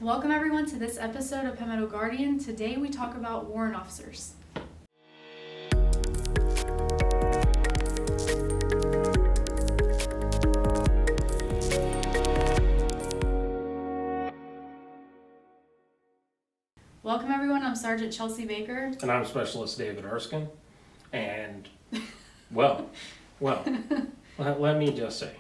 Welcome everyone to this episode of Palmetto Guardian. Today we talk about warrant officers. Welcome everyone, I'm Sergeant Chelsea Baker. And I'm Specialist David Erskine. And, well, let me just say,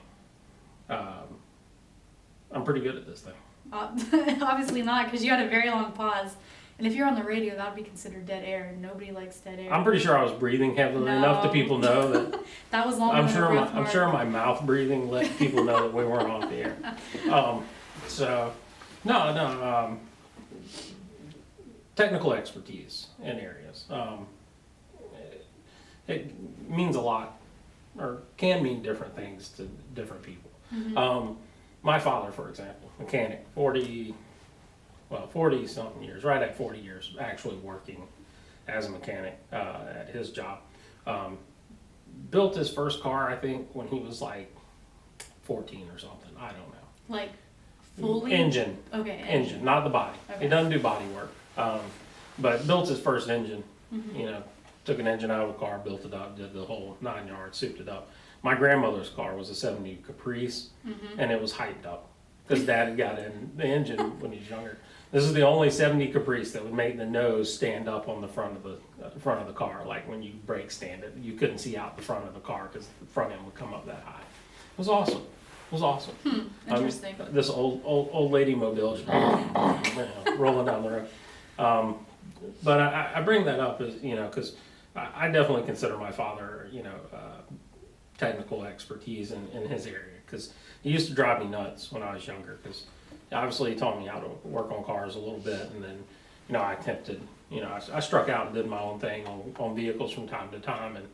I'm pretty good at this thing. Obviously not, because you had a very long pause. And if you're on the radio, that would be considered dead air, and nobody likes dead air. I'm pretty sure I was breathing heavily enough to people know that. That was longer I'm than sure a breath I'm sure my mouth breathing let people know that we weren't off the air. Technical expertise in areas. It means a lot, or can mean different things to different people. Mm-hmm. My father, for example, mechanic, 40 something years, right at 40 years, actually working as a mechanic at his job. Built his first car, I think, when he was like 14 or something. I don't know. Like fully? Engine. Okay. Engine, not the body. Okay. He doesn't do body work. But built his first engine, Mm-hmm. Took an engine out of the car, built it up, did the whole 9 yards, souped it up. My grandmother's car was a 70 Caprice, and it was hyped up because Dad had got in the engine when he was younger. This is the only 70 Caprice that would make the nose stand up on the front of the car, like when you brake stand it. You couldn't see out the front of the car because the front end would come up that high. It was awesome. Interesting. This old lady mobile just rolling down the road. But I bring that up as, because I definitely consider my father, technical expertise in his area, because he used to drive me nuts when I was younger, because obviously he taught me how to work on cars a little bit, and then, I attempted, I struck out and did my own thing on vehicles from time to time, and,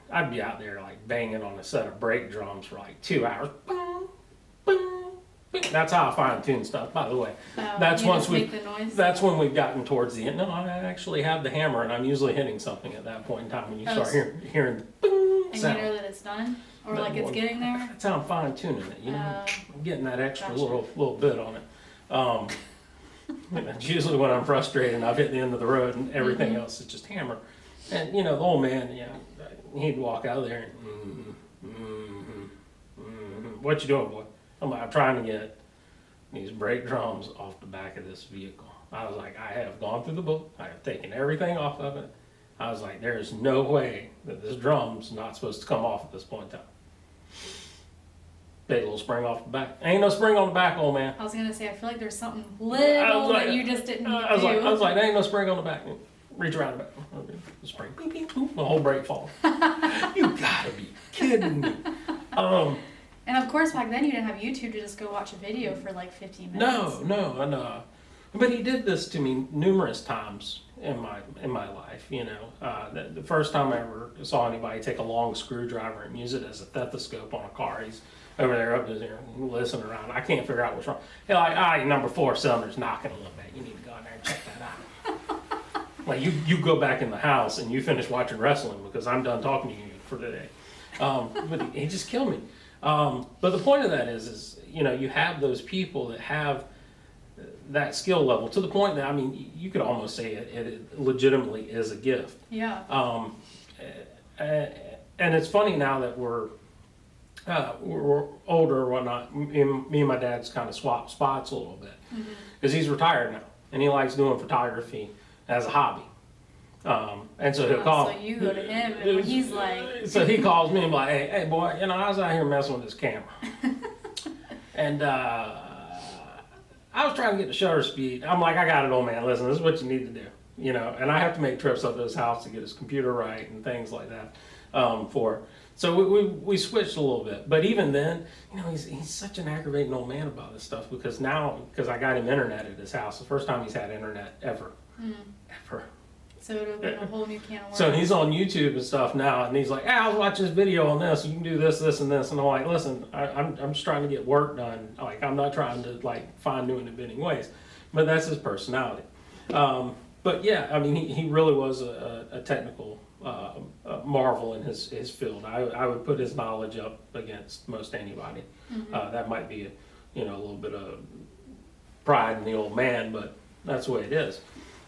I'd be out there like banging on a set of brake drums for like 2 hours. Boom, boom. That's how I fine tune stuff, by the way. That's that's when we've gotten towards the end. No, I actually have the hammer, and I'm usually hitting something at that point in time when you start hearing the boom sound. And you know that it's done? Or like it's getting there? That's how I'm fine tuning it, I'm getting that extra little bit on it. It's usually when I'm frustrated and I've hit the end of the road and everything else is just hammer. And the old man, he'd walk out there and what you doing, boy? I'm trying to get these brake drums off the back of this vehicle. I was like, I have gone through the book. I have taken everything off of it. I was like, there is no way that this drum's not supposed to come off at this point in time. Big little spring off the back. Ain't no spring on the back, old man. I was going to say, I feel like there's something little that you just didn't do. I was like, there ain't no spring on the back. Reach around the back. The spring. Beep, beep, boop, the whole brake falls. You gotta be kidding me. And of course, back then you didn't have YouTube to just go watch a video for like 15 minutes. No. But he did this to me numerous times in my life. The first time I ever saw anybody take a long screwdriver and use it as a stethoscope on a car, he's over there up there listening around. I can't figure out what's wrong. He's like, your number 4 cylinder's knocking a little bit. You need to go in there and check that out. Like you go back in the house and you finish watching wrestling because I'm done talking to you for today. But he just killed me. But the point of that is you have those people that have that skill level to the point that, you could almost say it legitimately is a gift. Yeah. And it's funny now that we're older or whatnot, me and my dad's kind of swapped spots a little bit because he's retired now and he likes doing photography as a hobby. And so he'll call. So you go to him, and when he's like. So he calls me and like, hey boy, I was out here messing with this camera, and I was trying to get the shutter speed. I'm like, I got it, old man. Listen, this is what you need to do, And I have to make trips up to his house to get his computer right and things like that. So we switched a little bit, but even then, he's such an aggravating old man about this stuff because I got him internet at his house. The first time he's had internet ever. So it opened a whole new can of worms. So he's on YouTube and stuff now, and he's like, hey, I was watching this video on this, you can do this, this, and this. And I'm like, listen, I'm just trying to get work done. Like, I'm not trying to, find new and inventing ways. But that's his personality. But yeah, he really was a technical marvel in his field. I would put his knowledge up against most anybody. That might be, a little bit of pride in the old man, but that's the way it is.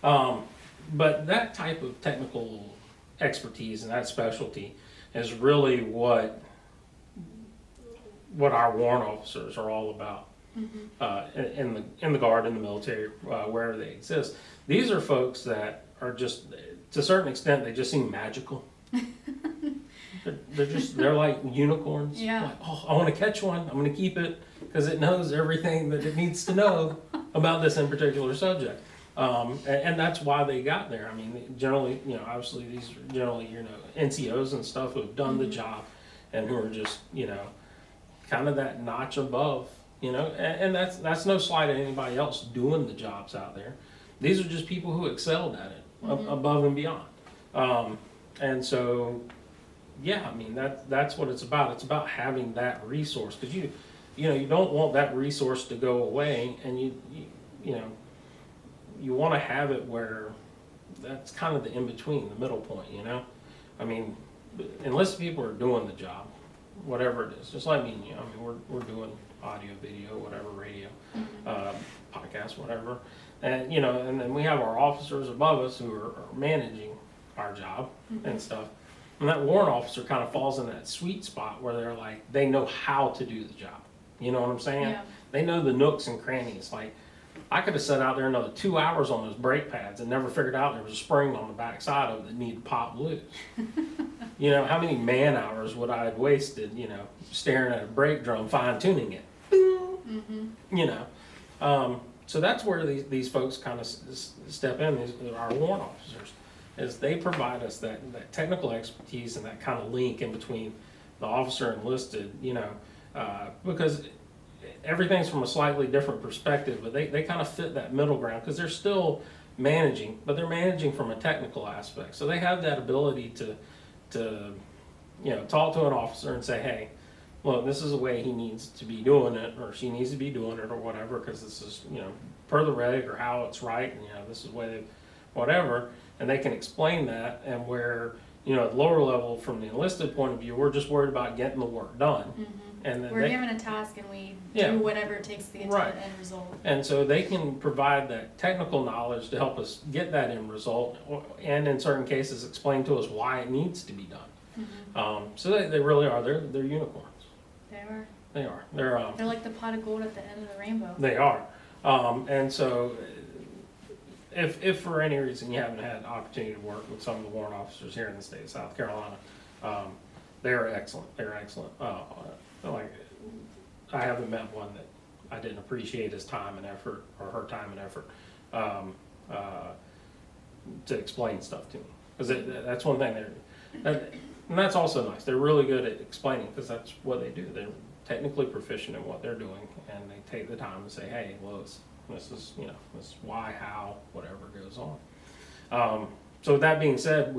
But that type of technical expertise and that specialty is really what our warrant officers are all about. In the Guard, in the military, wherever they exist. These are folks that are just, to a certain extent, they just seem magical. they're like unicorns. Yeah. Like, oh, I want to catch one. I'm going to keep it because it knows everything that it needs to know about this in particular subject. And that's why they got there. I mean, generally, obviously these are generally, NCOs and stuff who have done the job and who are just, kind of that notch above. And that's no slight at anybody else doing the jobs out there. These are just people who excelled at it, above and beyond. And so, yeah, I mean that's what it's about. It's about having that resource, because you don't want that resource to go away, and you want to have it where that's kind of the in between, the middle point. I mean, enlisted people are doing the job, whatever it is. Just like me, I mean, we're doing audio, video, whatever, radio, podcast, whatever. And, and then we have our officers above us who are managing our job and stuff. And that warrant officer kind of falls in that sweet spot where they're like, they know how to do the job. You know what I'm saying? Yeah. They know the nooks and crannies. Like, I could have sat out there another 2 hours on those brake pads and never figured out there was a spring on the back side of it that needed to pop loose. How many man hours would I have wasted, staring at a brake drum, fine tuning it? So that's where these folks kind of step in, our warrant officers, is they provide us that technical expertise and that kind of link in between the officer and enlisted, because everything's from a slightly different perspective, but they kind of fit that middle ground because they're still managing, but they're managing from a technical aspect. So they have that ability to talk to an officer and say, hey, well, this is the way he needs to be doing it, or she needs to be doing it, or whatever, because this is, per the reg, or how it's right, and, this is the way they, whatever, and they can explain that. And where, at lower level, from the enlisted point of view, we're just worried about getting the work done. And then we're given a task and we do whatever it takes to get to the end result. And so they can provide that technical knowledge to help us get that end result, and in certain cases explain to us why it needs to be done. So they really are. They're unicorns. They are. They're like the pot of gold at the end of the rainbow. They are. And so if for any reason you haven't had an opportunity to work with some of the warrant officers here in the state of South Carolina, they're excellent. They're excellent. Like, I haven't met one that I didn't appreciate his time and effort, or her time and effort, to explain stuff to me. Because that's one thing and that's also nice. They're really good at explaining, because that's what they do. They're technically proficient in what they're doing, and they take the time to say, hey, well, this is why, how, whatever goes on. So with that being said,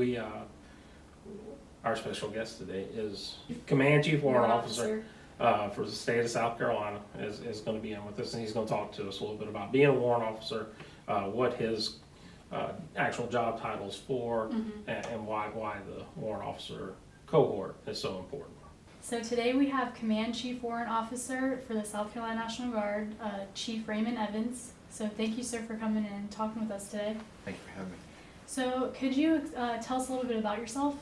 our special guest today is Command Chief Warrant Officer for the state of South Carolina is going to be in with us, and he's going to talk to us a little bit about being a warrant officer, what his actual job titles for, and why the warrant officer cohort is so important. So today we have Command Chief Warrant Officer for the South Carolina National Guard, Chief Raymond Evans. So thank you, sir, for coming in and talking with us today. Thank you for having me. So could you tell us a little bit about yourself?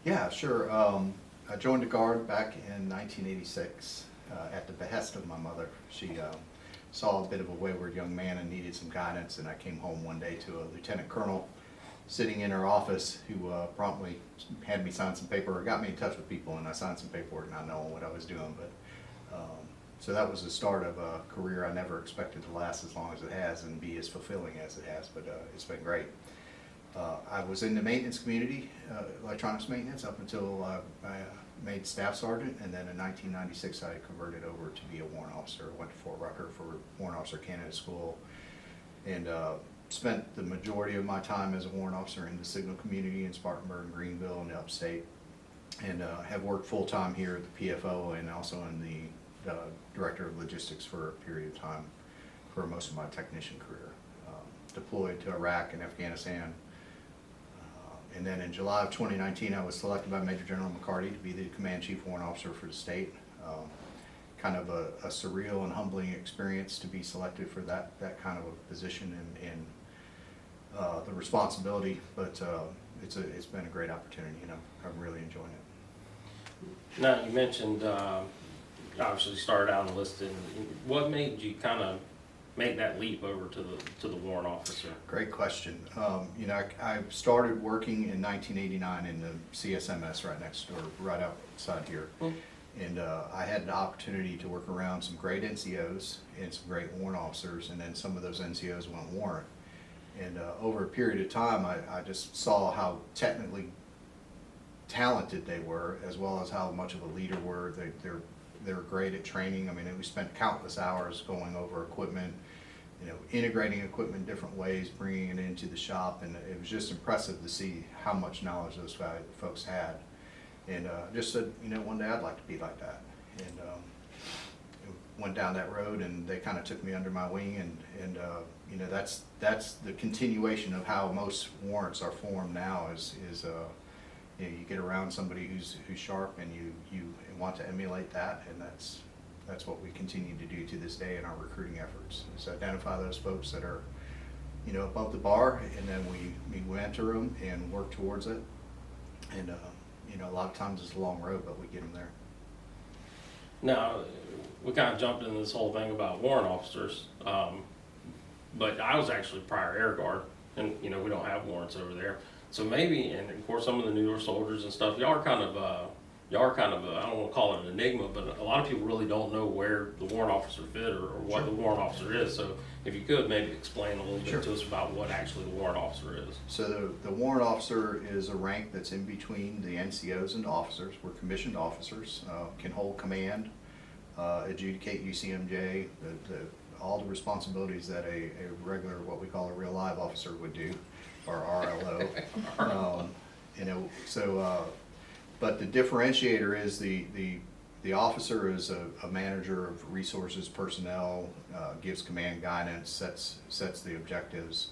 Yeah, sure. I joined the Guard back in 1986 at the behest of my mother. She saw a bit of a wayward young man and needed some guidance, and I came home one day to a lieutenant colonel sitting in her office who promptly had me sign some paper, or got me in touch with people, and I signed some paperwork not knowing what I was doing. But so that was the start of a career I never expected to last as long as it has and be as fulfilling as it has, but it's been great. I was in the maintenance community, electronics maintenance, up until I made staff sergeant, and then in 1996 I converted over to be a warrant officer. Went to Fort Rucker for Warrant Officer Candidate School, and spent the majority of my time as a warrant officer in the Signal community in Spartanburg, Greenville, and the upstate, and have worked full-time here at the PFO and also in the Director of Logistics for a period of time for most of my technician career. Deployed to Iraq and Afghanistan. And then in July of 2019, I was selected by Major General McCarty to be the Command Chief Warrant Officer for the state. kind of a surreal and humbling experience to be selected for that kind of a position and the responsibility, but it's been a great opportunity, and I'm really enjoying it. Now, you mentioned, obviously started out enlisted. What made you kind of make that leap over to the warrant officer? Great question. You know, I started working in 1989 in the CSMS right next door, right outside here. And I had the opportunity to work around some great NCOs and some great warrant officers, and then some of those NCOs went warrant. And over a period of time, I just saw how technically talented they were, as well as how much of a leader were. They were great at training. I mean, we spent countless hours going over equipment, you know, integrating equipment different ways, bringing it into the shop, and it was just impressive to see how much knowledge those folks had. And just said, you know, one day I'd like to be like that. And went down that road, and they kind of took me under my wing, and you know, that's the continuation of how most warrants are formed now. Is you know, you get around somebody who's sharp, and you want to emulate that, and that's what we continue to do to this day in our recruiting efforts. Is identify those folks that are, you know, above the bar, and then we mentor them and work towards it. And you know, a lot of times it's a long road, but we get them there. Now, we kind of jumped into this whole thing about warrant officers, but I was actually prior Air Guard, and you know, we don't have warrants over there. So maybe, and of course some of the newer soldiers and stuff, y'all are kind of I don't want to call it an enigma, but a lot of people really don't know where the warrant officer fit or what the warrant officer is. So if you could maybe explain a little bit to us about what actually the warrant officer is. So the warrant officer is a rank that's in between the NCOs and the officers. We're commissioned officers, can hold command, adjudicate UCMJ, all the responsibilities that a regular, what we call a real live officer would do, or RLO. You know, so but the differentiator is the officer is a manager of resources, personnel, gives command guidance, sets the objectives.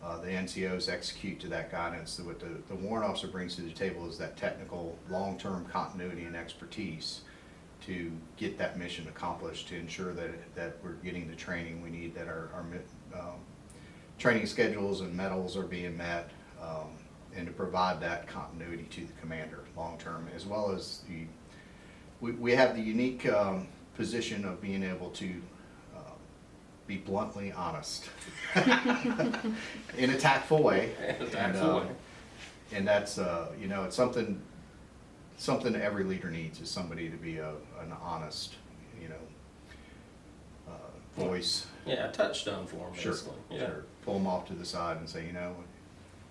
The NCOs execute to that guidance. So what the warrant officer brings to the table is that technical, long-term continuity and expertise to get that mission accomplished, to ensure that we're getting the training we need, that our training schedules and medals are being met, and to provide that continuity to the commander long-term, as well as we have the unique position of being able to be bluntly honest in a tactful way. And that's you know, it's something every leader needs, is somebody to be an honest, you know, voice. Yeah, a touchstone for them, Sure, basically. Yeah. sure. Pull them off to the side and say, you know,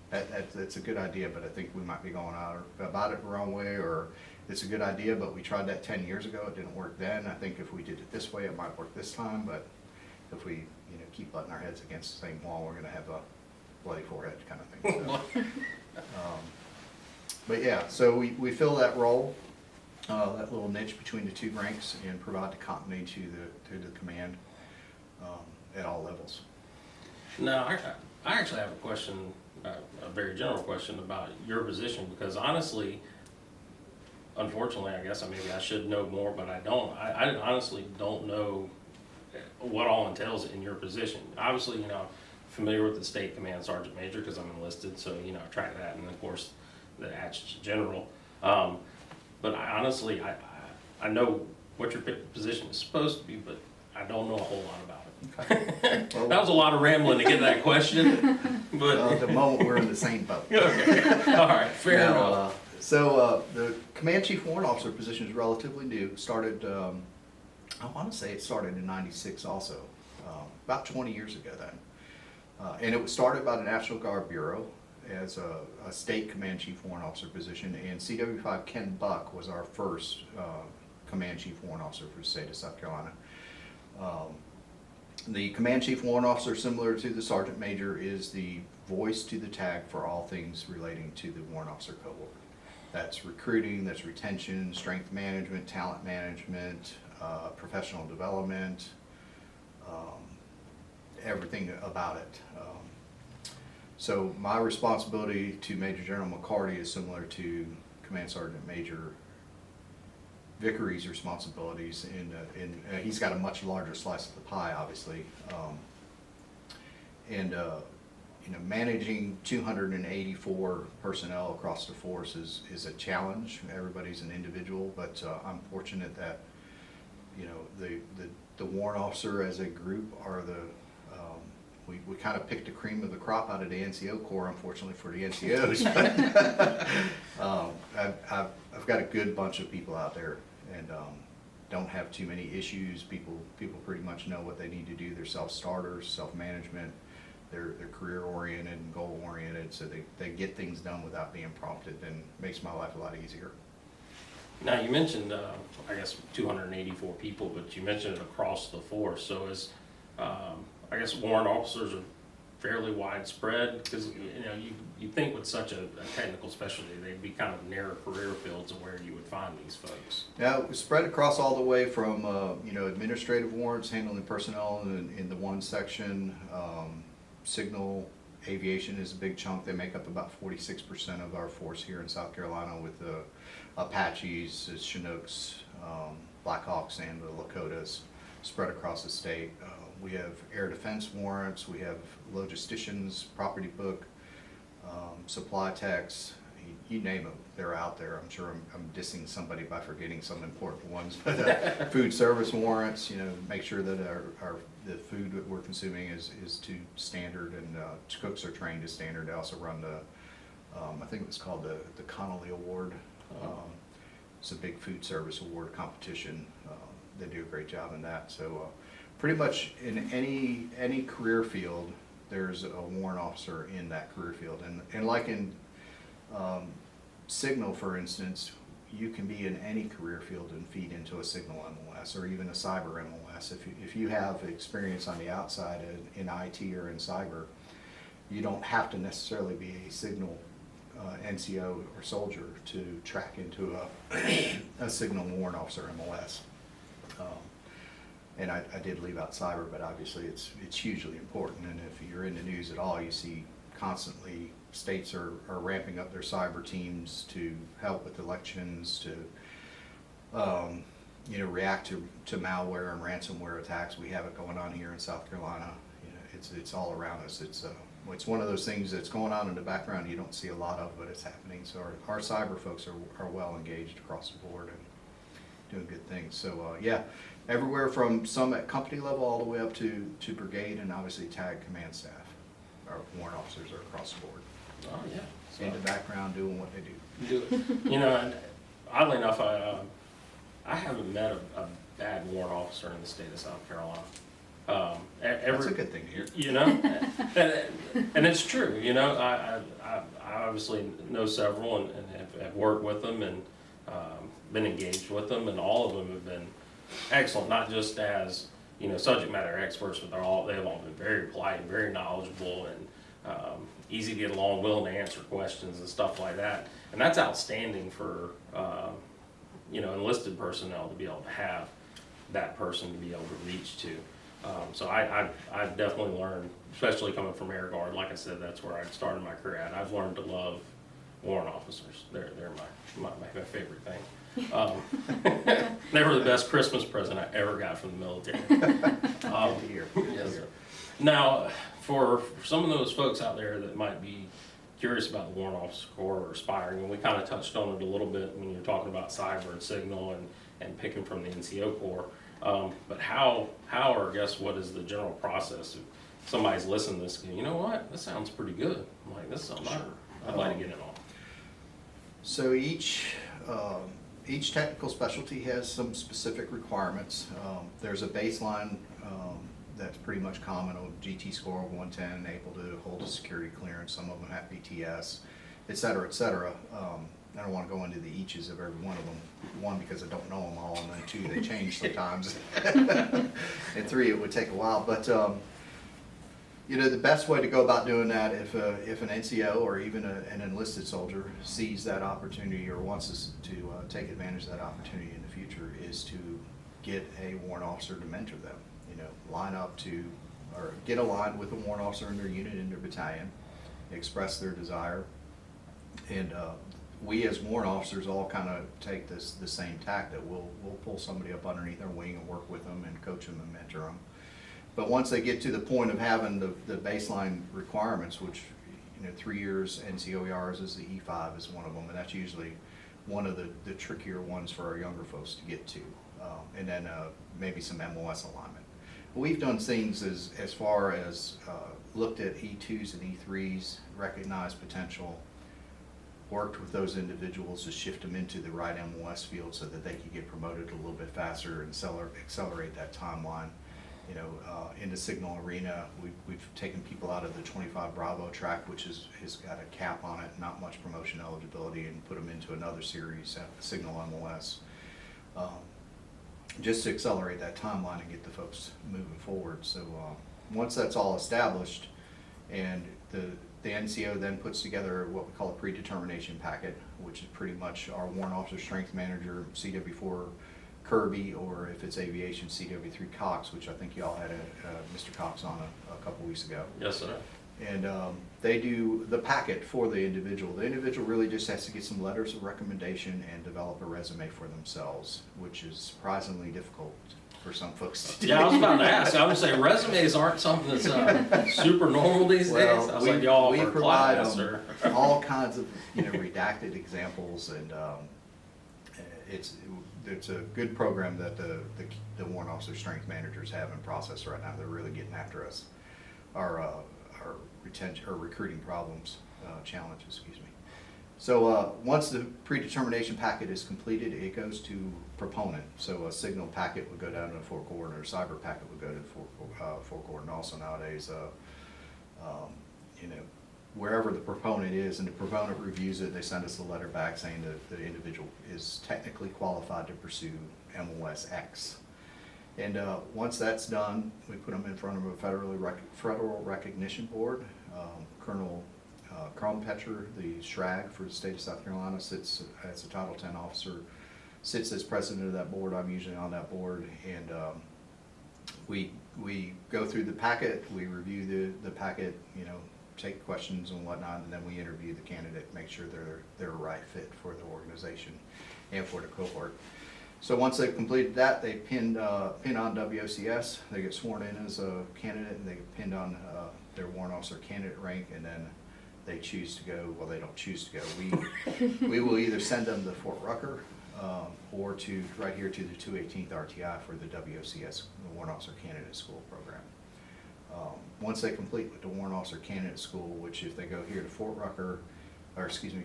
that's a good idea, but I think we might be going about it the wrong way, or it's a good idea, but we tried that 10 years ago, it didn't work then. I think if we did it this way, it might work this time, but if we, you know, keep butting our heads against the same wall, we're gonna have a bloody forehead kind of thing. So, but yeah, so we fill that role, that little niche between the two ranks, and provide the continuity to the command at all levels. Now, I actually have a question, a very general question about your position, because honestly, unfortunately, I guess maybe I should know more, but I don't. I honestly don't know what all entails in your position. Obviously, you know, familiar with the state command sergeant major because I'm enlisted, so you know, I track that, and of course the adjutant general. But honestly, I know what your position is supposed to be, but I don't know a whole lot about it. Okay. Well, that was a lot of rambling to get that question, but at the moment we're in the same boat. Okay. All right, fair enough. So the Command Chief Warrant Officer position is relatively new. Started, I want to say it started in '96 also, about 20 years ago then. And it was started by the National Guard Bureau as a state Command Chief Warrant Officer position, and CW5 Ken Buck was our first Command Chief Warrant Officer for the state of South Carolina. The Command Chief Warrant Officer, similar to the Sergeant Major, is the voice to the tag for all things relating to the Warrant Officer Cohort. That's recruiting, that's retention, strength management, talent management, professional development, everything about it. So my responsibility to Major General McCarty is similar to Command Sergeant Major Vickery's responsibilities, and he's got a much larger slice of the pie, obviously. Managing 284 personnel across the force is a challenge. Everybody's an individual, but I'm fortunate that, the warrant officer as a group are we kind of picked the cream of the crop out of the NCO Corps, unfortunately for the NCOs. But I've got a good bunch of people out there, and don't have too many issues. People pretty much know what they need to do. They're self-starters, self-management. They're career oriented and goal oriented, so they get things done without being prompted, and makes my life a lot easier. Now, you mentioned, I guess, 284 people, but you mentioned it across the force. So I guess warrant officers are fairly widespread, because you think with such a technical specialty they'd be kind of narrow career fields of where you would find these folks. Now, we spread across all the way from administrative warrants, handling personnel in the one section. Signal aviation is a big chunk. They make up about 46% of our force here in South Carolina, with the Apaches, Chinooks, Blackhawks, and the Lakotas spread across the state. We have air defense warrants, we have logisticians, property book, supply techs, you name them, they're out there. I'm sure I'm dissing somebody by forgetting some important ones, but food service warrants, make sure that the food that we're consuming is to standard, and cooks are trained to standard. They also run the, I think it's called the Connolly Award. It's a big food service award competition. They do a great job in that. So pretty much in any career field, there's a warrant officer in that career field. And like in Signal, for instance, you can be in any career field and feed into a Signal MOS or even a cyber MOS. If you have experience on the outside in IT or in cyber, you don't have to necessarily be a Signal NCO or soldier to track into a Signal warrant officer MOS. And I did leave out cyber, but obviously it's hugely important. And if you're in the news at all, you see constantly states are ramping up their cyber teams to help with elections, to react to malware and ransomware attacks. We have it going on here in South Carolina. It's all around us. It's one of those things that's going on in the background you don't see a lot of, but it's happening. So our cyber folks are well engaged across the board and doing good things. So yeah, everywhere from some at company level all the way up to brigade, and obviously TAG command staff. Our warrant officers are across the board. Oh yeah. So, in the background doing what they do. And oddly enough, I haven't met a bad warrant officer in the state of South Carolina. That's a good thing to hear. And it's true. I obviously know several and have worked with them and been engaged with them, and all of them have been excellent. Not just as subject matter experts, but they've all been very polite and very knowledgeable and easy to get along, willing to answer questions and stuff like that. And that's outstanding for enlisted personnel to be able to have that person to be able to reach to. So I've definitely learned, especially coming from Air Guard. Like I said, that's where I started my career at. I've learned to love warrant officers. They're my favorite thing. They were the best Christmas present I ever got from the military. Yes, sir. Now, for some of those folks out there that might be curious about the Warrant Officer Corps or aspiring, and we kind of touched on it a little bit when you're talking about cyber and signal and picking from the NCO Corps, but how or I guess what is the general process if somebody's listening to this and you know what, this sounds pretty good. I'm like, this is something I'd like to get in on. So each technical specialty has some specific requirements. There's a baseline that's pretty much common, a GT score of 110, able to hold a security clearance. Some of them have BTS, et cetera, et cetera. I don't want to go into the eaches of every one of them. One, because I don't know them all, and then two, they change sometimes. And three, it would take a while. But the best way to go about doing that, if an NCO or even an enlisted soldier sees that opportunity or wants us to take advantage of that opportunity in the future, is to get a warrant officer to mentor them. Line up to, or get aligned with a warrant officer in their unit, in their battalion, express their desire, and we as warrant officers all kind of take the same tack that we'll pull somebody up underneath our wing and work with them and coach them and mentor them. But once they get to the point of having the baseline requirements, which, 3 years NCOERs is the E5 is one of them, and that's usually one of the trickier ones for our younger folks to get to. And then maybe some MOS alignment. We've done things as far as looked at E2s and E3s, recognized potential, worked with those individuals to shift them into the right MOS field so that they could get promoted a little bit faster and accelerate that timeline. In the signal arena, we've taken people out of the 25 Bravo track, which has got a cap on it, not much promotion eligibility, and put them into another series, signal MOS, just to accelerate that timeline and get the folks moving forward. So once that's all established, and the NCO then puts together what we call a predetermination packet, which is pretty much our warrant officer strength manager, CW4 Kirby, or if it's aviation, CW3 Cox, which I think y'all had Mr. Cox on a couple weeks ago. Yes, sir. And they do the packet for the individual. The individual really just has to get some letters of recommendation and develop a resume for themselves, which is surprisingly difficult for some folks to do. Yeah, I was about to ask. I would say resumes aren't something that's super normal these days. I was like, y'all we for provide class, or all kinds of redacted examples, and it's a good program that the warrant officer strength managers have in process right now. They're really getting after us, our retention or recruiting problems, challenges, excuse me. So once the predetermination packet is completed, it goes to proponent. So a signal packet would go down to the Fort Gordon, or a cyber packet would go to Fort Gordon. Also nowadays, wherever the proponent is, and the proponent reviews it, they send us a letter back saying that the individual is technically qualified to pursue MOS X. And once that's done, we put them in front of a federal recognition board. Colonel Crompecher, the SHRAG for the state of South Carolina, sits as a Title 10 officer, sits as president of that board. I'm usually on that board, and we go through the packet, we review the packet, take questions and whatnot, and then we interview the candidate, make sure they're a right fit for the organization and for the cohort. So once they've completed that, they pin on WOCS, they get sworn in as a candidate, and they get pinned on their warrant officer candidate rank, and then they choose to go, well, they don't choose to go. We will either send them to Fort Rucker or to right here to the 218th RTI for the WOCS, the Warrant Officer Candidate School program. Once they complete with the Warrant Officer Candidate School, which if they go here to Fort Rucker, or excuse me,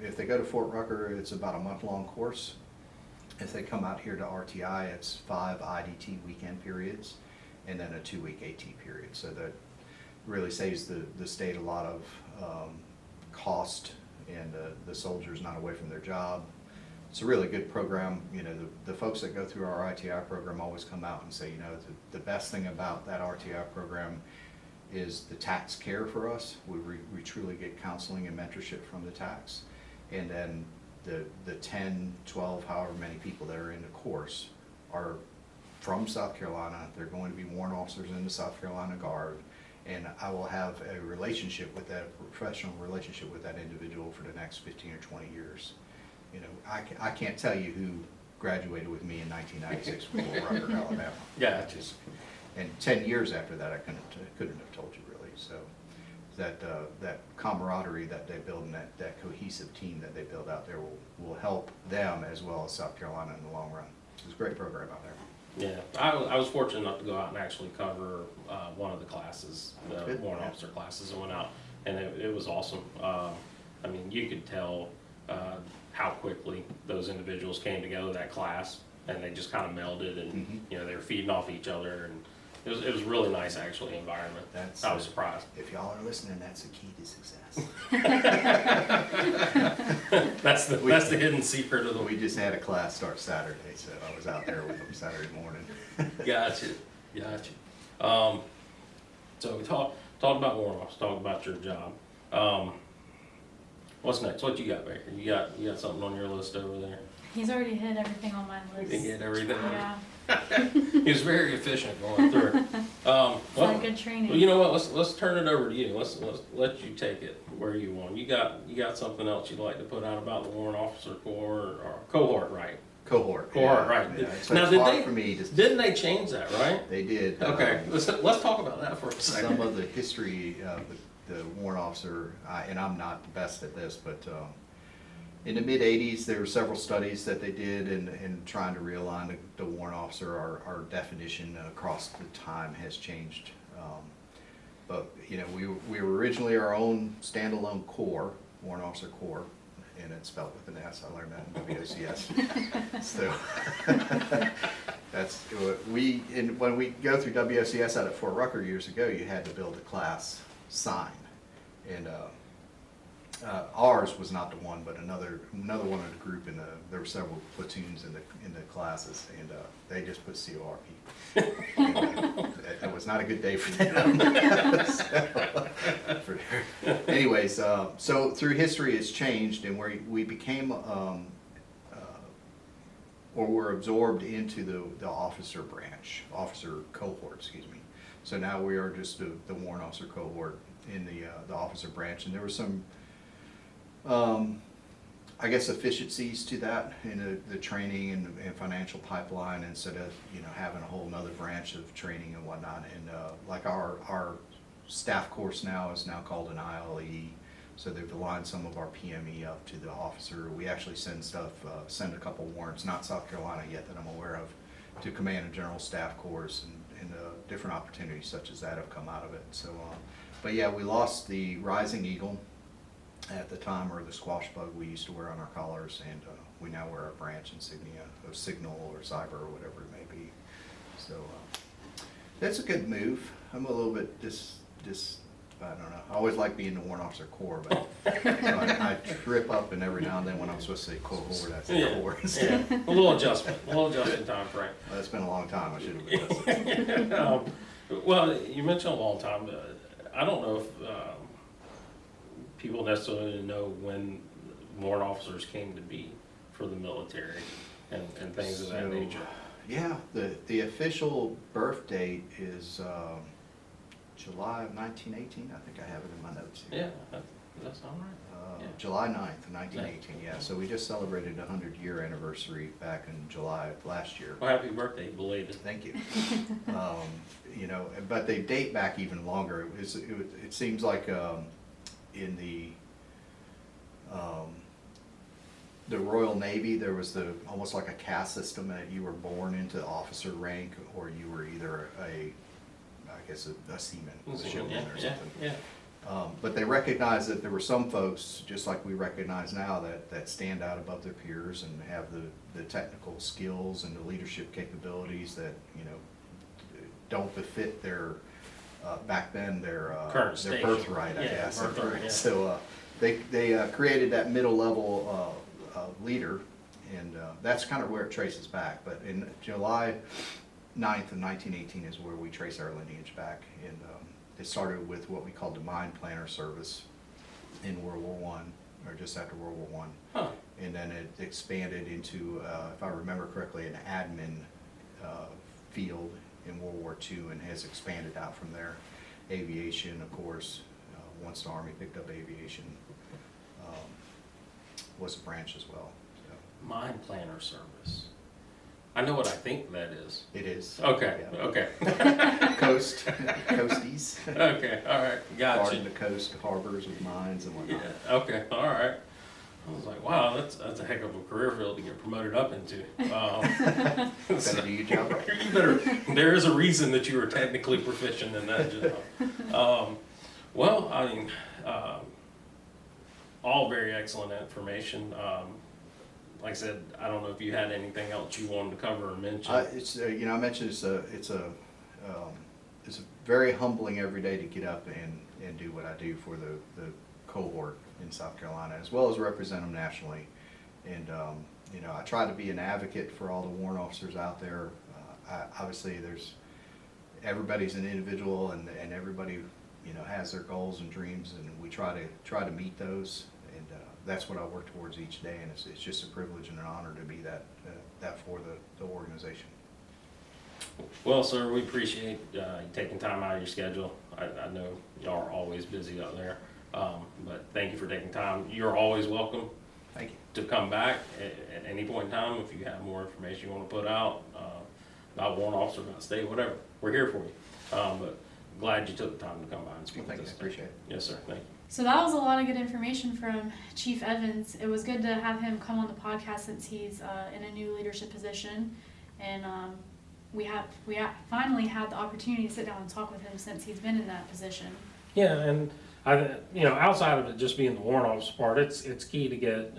if they go to Fort Rucker, it's about a month-long course. If they come out here to RTI, it's 5 IDT weekend periods and then a 2-week AT period. So that really saves the state a lot of cost, and the soldiers not away from their job. It's a really good program. The folks that go through our RTI program always come out and say, the best thing about that RTI program is the tax care for us. We truly get counseling and mentorship from the tax. And then the 10, 12, however many people that are in the course are from South Carolina. They're going to be warrant officers in the South Carolina Guard. And I will have a relationship with that, professional relationship with that individual for the next 15 or 20 years. I can't tell you who graduated with me in 1996 from Fort Rucker, Alabama. yeah, And 10 years after that, I couldn't have told you really. So that camaraderie that they build, and that cohesive team that they build out there will help them as well as South Carolina in the long run. It's a great program out there. Yeah, I was fortunate enough to go out and actually cover one of the classes, the warrant officer classes, and went out, and it was awesome. I mean, you could tell how quickly those individuals came together, that class, and they just kind of melded, and they were feeding off each other, and it was really nice actually environment. I was surprised. If y'all are listening, that's the key to success. that's the hidden secret of the. We just had a class start Saturday, so I was out there with them Saturday morning. Gotcha. So we talked about warrant officers, talked about your job. What's next? What you got, Baker? You got something on your list over there? He's already hit everything on my list. He hit everything. Yeah, He was very efficient going through. it's not Well, good training. well, you know what? Let's turn it over to you. Let's let you take it where you want. You got something else you'd like to put out about the Warrant Officer Corps or Cohort, right? Cohort. Cohort, right. Yeah, it's Now, hard for me to. Didn't they change that, right? They did. Okay, let's talk about that for a second. Some of the history of the warrant officer, and I'm not the best at this, but in the mid-'80s, there were several studies that they did in trying to realign the warrant officer. Our definition across the time has changed. But, you know, we were originally our own standalone corps, warrant officer corps, and it's spelled with an S. I learned that in WOCS. So that's when we go through WOCS out at Fort Rucker years ago, you had to build a class sign, and ours was not the one, but another one of the group. There were several platoons in the classes, and they just put CORP. It was not a good day for them. Anyways, so through history it's changed, and we became or were absorbed into the officer branch, officer cohort, excuse me. So now we are just the warrant officer cohort in the officer branch, and there were some I guess efficiencies to that in the training and financial pipeline, instead of, you know, having a whole nother branch of training and whatnot. And like our staff course now is now called an ILE, so they've aligned some of our PME up to the officer. We actually send a couple warrants, not South Carolina yet that I'm aware of, to Command and General Staff course, and different opportunities such as that have come out of it. So, but yeah, we lost the Rising Eagle at the time, or the squash bug we used to wear on our collars, and we now wear our branch insignia of Signal or Cyber or whatever it may be. So that's a good move. I'm a little bit I don't know. I always like being the warrant officer corps, but I trip up, and every now and then when I'm supposed to say cohort, I say corps. Yeah, a little adjustment time frame. Well, it's been a long time. I should have adjusted. Well, you mentioned a long time. I don't know if people necessarily know when warrant officers came to be for the military and things of that nature. Yeah, the official birth date is July of 1918. I think I have it in my notes here. Yeah, that's all right. Yeah. July 9th, 1918, yeah. So we just celebrated a 100-year anniversary back in July of last year. Well, happy birthday, belated. Thank you. You know, but they date back even longer. It seems like in the Royal Navy, there was almost like a caste system that you were born into officer rank, or you were either a seaman, a shipman or something. Yeah. But they recognized that there were some folks, just like we recognize now, that stand out above their peers and have the technical skills and the leadership capabilities that, you know, don't befit their back then their birthright, I guess. Birthright, yeah. So they created that middle level leader, and that's kind of where it traces back. But in July 9th of 1918 is where we trace our lineage back, and it started with what we called the Mine Planner Service in World War I, or just after World War I. Huh. And then it expanded into, if I remember correctly, an admin field in World War II, and has expanded out from there. Aviation, of course, once the Army picked up aviation, was a branch as well. So. Mine Planner Service. I know what I think that is. It is. Okay, Yeah. okay. Coasties. Okay, all right, gotcha. Guarding the coast harbors with mines and whatnot. Yeah, okay, all right. I was like, wow, that's a heck of a career field to get promoted up into. Better do your job right. You better. There is a reason that you were technically proficient in that job. Well, I mean, all very excellent information. Like I said, I don't know if you had anything else you wanted to cover or mention. It's you know, I mentioned it's a very humbling every day to get up and do what I do for the cohort in South Carolina, as well as represent them nationally. And you know, I try to be an advocate for all the warrant officers out there. Obviously, everybody's an individual, and everybody, you know, has their goals and dreams, and we try to meet those. that's what I work towards each day, and it's just a privilege and an honor to be that for the organization. Well, sir, we appreciate you taking time out of your schedule. I know y'all are always busy out there, but thank you for taking time. You're always welcome Thank you. to come back at any point in time if you have more information you want to put out about warrant officer, about state, whatever. We're here for you. But glad you took the time to come by and speak Well, thank with you. us. Appreciate it. Yes, sir. Thank you. So that was a lot of good information from Chief Evans. It was good to have him come on the podcast since he's in a new leadership position, and we finally had the opportunity to sit down and talk with him since he's been in that position. Yeah, and outside of it just being the warrant officer part, it's key to get,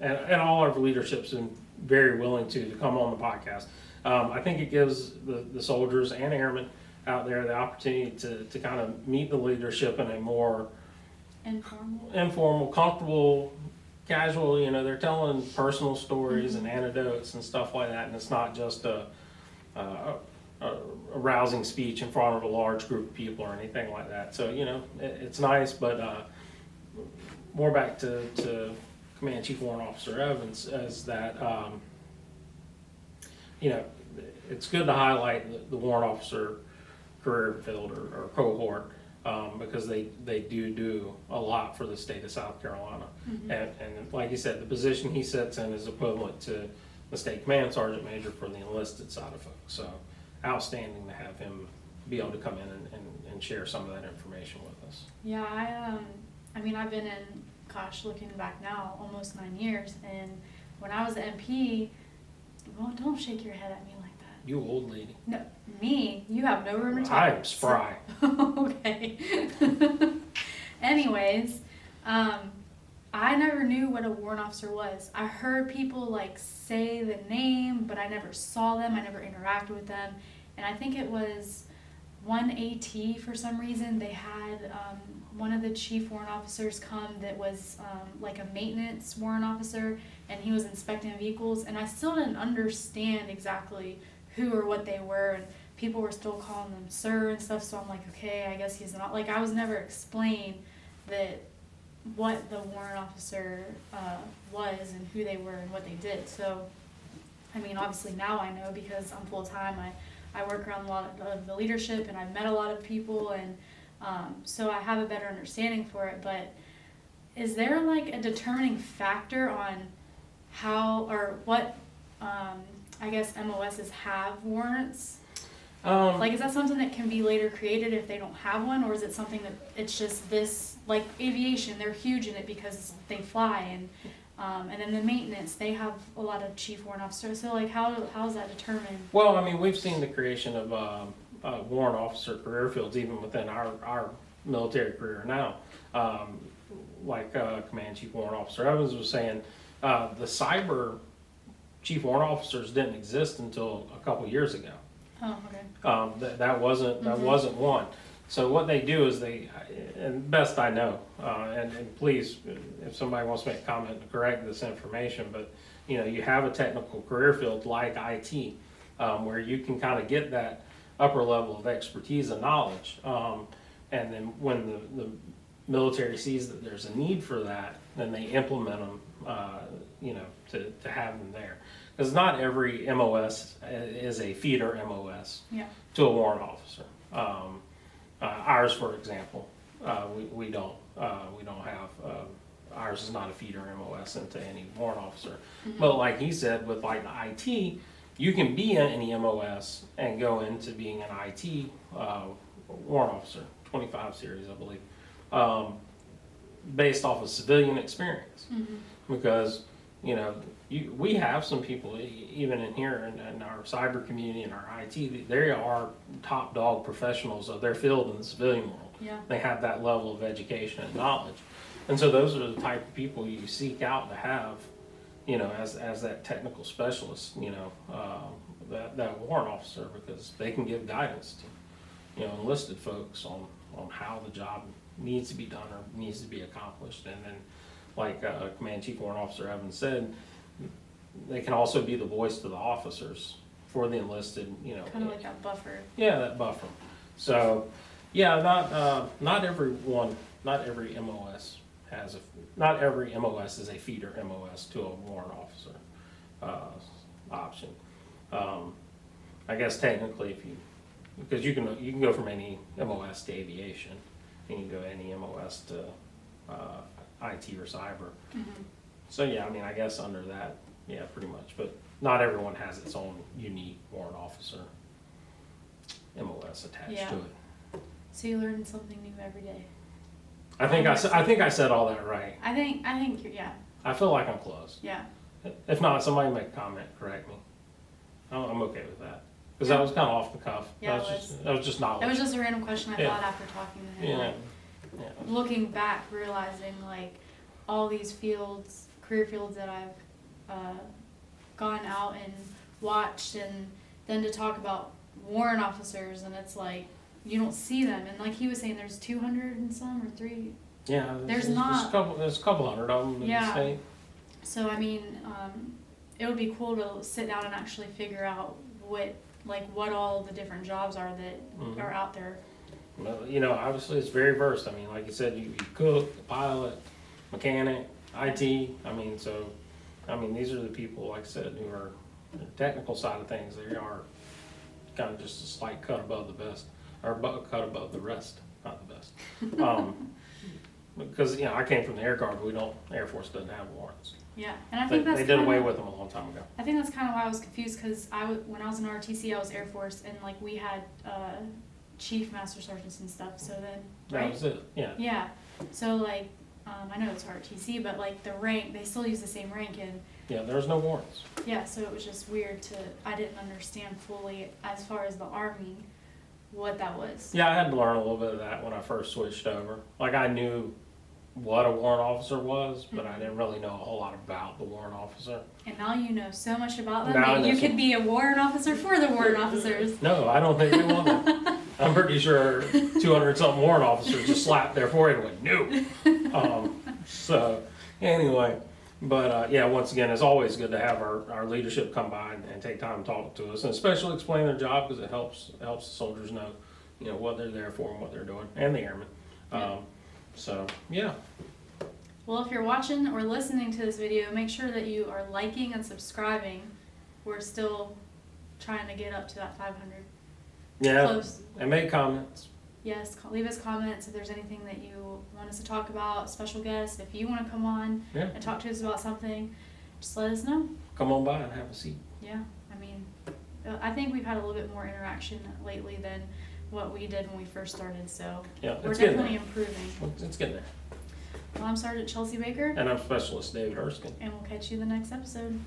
and all our leadership's been very willing to come on the podcast. I think it gives the soldiers and airmen out there the opportunity to kind of meet the leadership in a more informal, comfortable, casual, they're telling personal stories and anecdotes and stuff like that, and it's not just a rousing speech in front of a large group of people or anything like that. So, it's nice, but more back to Command Chief Warrant Officer Evans as that, it's good to highlight the warrant officer career field or cohort, because they do a lot for the state of South Carolina. Mm-hmm. And like you said, the position he sits in is equivalent to the state command sergeant major for the enlisted side of folks. So outstanding to have him be able to come in and share some of that information with us. Yeah, I've been in, looking back now, almost 9 years, and when I was the MP, well, don't shake your head at me like that. You old lady. No, me, you have no room to talk. I'm spry. Okay. Anyways, I never knew what a warrant officer was. I heard people say the name, but I never saw them. I never interacted with them. And I think it was one AT for some reason. They had one of the chief warrant officers come that was a maintenance warrant officer, and he was inspecting vehicles. And I still didn't understand exactly who or what they were. And people were still calling them sir and stuff. So I'm like, okay, I guess he's not. I was never explained what the warrant officer was and who they were and what they did. So, obviously now I know because I'm full-time. I work around a lot of the leadership, and I've met a lot of people, and so I have a better understanding for it. But is there a determining factor on how or what MOSs have warrants? Is that something that can be later created if they don't have one, or is it something that it's just this, aviation, they're huge in it because they fly, and then the maintenance, they have a lot of chief warrant officers. So how is that determined? Well, we've seen the creation of warrant officer career fields even within our military career now. Command Chief Warrant Officer Evans was saying, the cyber chief warrant officers didn't exist until a couple years ago. Oh, okay. That wasn't one. So what they do is and best I know, and please, if somebody wants to make a comment to correct this information, but you have a technical career field like IT, where you can kind of get that upper level of expertise and knowledge, and then when the military sees that there's a need for that, then they implement them, to have them there. Because not every MOS is a feeder MOS to a warrant officer. Ours, for example, we don't have, ours is not a feeder MOS into any warrant officer. Mm-hmm. But like he said, with IT, you can be in any MOS and go into being an IT warrant officer, 25 series, I believe, based off of civilian experience. Mm-hmm. Because, we have some people, even in here in our cyber community and our IT, they are top dog professionals of their field in the civilian world. Yeah. They have that level of education and knowledge. And so those are the type of people you seek out to have, as that technical specialist, that warrant officer, because they can give guidance to, enlisted folks on how the job needs to be done or needs to be accomplished. And then, Command Chief Warrant Officer Evans said, they can also be the voice to the officers for the enlisted, kind of like that buffer. Yeah, that buffer. So, yeah, not every MOS not every MOS is a feeder MOS to a warrant officer option. I guess technically, because you can go from any MOS to aviation, and you can go any MOS to IT or cyber. So yeah, I mean, I guess under that, yeah, pretty much. But not everyone has its own unique warrant officer MOS attached to it. So you learn something new every day. I think I said all that right. I think you're, yeah. I feel like I'm close. Yeah. If not, somebody make a comment, correct me. I'm okay with that. Because that was kind of off the cuff. Yeah, that was just knowledge. It was just a random question I Yeah. thought after talking to him. Yeah. Like, Yeah. looking back, realizing like all these fields, career fields that I've gone out and watched, and then to talk about warrant officers, and it's like you don't see them. And like he was saying, there's 200 and some or 3. Yeah. There's a couple hundred of them in the state. So I mean, it would be cool to sit down and actually figure out what all the different jobs are that are out there. Well, you know, obviously it's very versed. I mean, like you said, you cook, pilot, mechanic, IT. I mean, these are the people, like I said, who are the technical side of things. They are kind of just a slight cut above the best, or cut above the rest, not the best. Because, you know, I came from the Air Guard, but Air Force doesn't have warrants. Yeah, and I think they did away with them a long time ago. I think that's kind of why I was confused, because when I was in RTC, I was Air Force, and like we had chief master sergeants and stuff. So then That was it. Yeah. Yeah. So like I know it's RTC, but like the rank, they still use the same rank, and Yeah, there's no warrants. yeah. So it was just weird I didn't understand fully as far as the Army what that was. Yeah, I had to learn a little bit of that when I first switched over. Like, I knew what a warrant officer was, but I didn't really know a whole lot about the warrant officer. And now you know so much about them Now I that know you some- could be a warrant officer for the warrant officers. No, I don't think they want that. I'm pretty sure 200-something warrant officers just slapped their forehead and went, no. So, anyway, but yeah, once again, it's always good to have our leadership come by and take time to talk to us, and especially explain their job, because it helps the soldiers know, you know, what they're there for and what they're doing, and the airmen. So, yeah. Well, if you're watching or listening to this video, make sure that you are liking and subscribing. We're still trying to get up to that 500. Yeah, Close. and make comments. Yes, leave us comments if there's anything that you want us to talk about, special guests. If you want to come on and talk to us about something, just let us know. Come on by and have a seat. Yeah, I mean, I think we've had a little bit more interaction lately than what we did when we first started, so Yeah, we're it's getting definitely there. improving. It's getting there. Well, I'm Sergeant Chelsea Baker, And I'm Specialist David Erskine. and we'll catch you in the next episode.